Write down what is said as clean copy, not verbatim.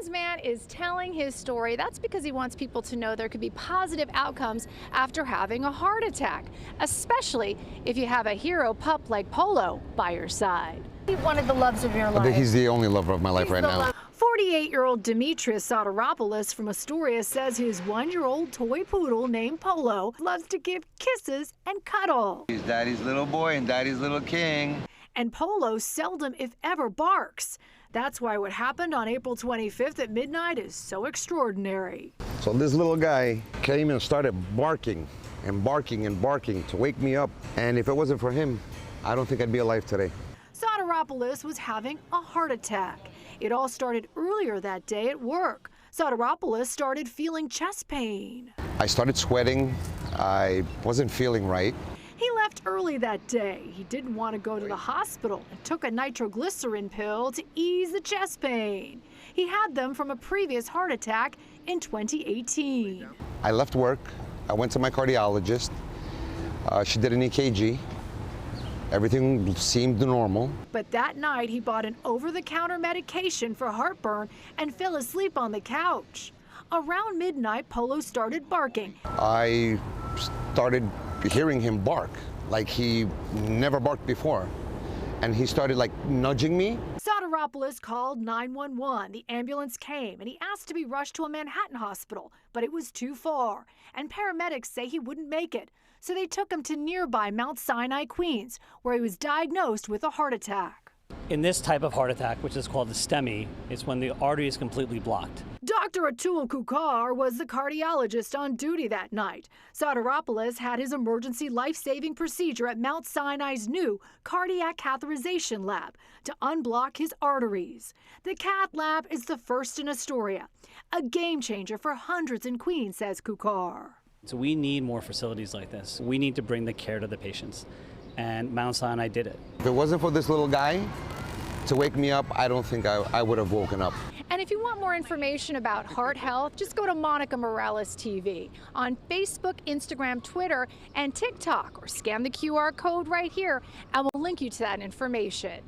Queens man is telling his story. That's because he wants people to know there could be positive outcomes after having a heart attack, especially if you have a hero pup like Polo by your side. One of the loves of your life. I think he's the only lover of my life right now. 48-year-old Dimitris Soteropoulos from Astoria says his one-year-old toy poodle named Polo loves to give kisses and cuddle. He's daddy's little boy and daddy's little king. And Polo seldom, if ever, barks. That's why what happened on April 25th at midnight is so extraordinary. So this little guy came and started barking and barking and barking to wake me up. And if it wasn't for him, I don't think I'd be alive today. Soteropoulos was having a heart attack. It all started earlier that day at work. Soteropoulos started feeling chest pain. I started sweating. I wasn't feeling right. He left early that day. He didn't want to go to the hospital and took a nitroglycerin pill to ease the chest pain. He had them from a previous heart attack in 2018. I left work. I went to my cardiologist. She did an EKG. Everything seemed normal. But that night, he bought an over-the-counter medication for heartburn and fell asleep on the couch. Around midnight, Polo started barking. I started hearing him bark like he never barked before. And he started like nudging me. Soteropoulos called 911. The ambulance came and he asked to be rushed to a Manhattan hospital, but it was too far. And paramedics say he wouldn't make it. So they took him to nearby Mount Sinai, Queens, where he was diagnosed with a heart attack. In this type of heart attack, which is called a STEMI, it's when the artery is completely blocked. Dr. Atul Kukar was the cardiologist on duty that night. Soteropoulos had his emergency life-saving procedure at Mount Sinai's new cardiac catheterization lab to unblock his arteries. The cath lab is the first in Astoria, a game changer for hundreds in Queens, says Kukar. So we need more facilities like this. We need to bring the care to the patients. And Mount Sinai did it. If it wasn't for this little guy to wake me up, I don't think I would have woken up. And if you want more information about heart health, just go to Monica Morales TV on Facebook, Instagram, Twitter, and TikTok, or scan the QR code right here, and we'll link you to that information.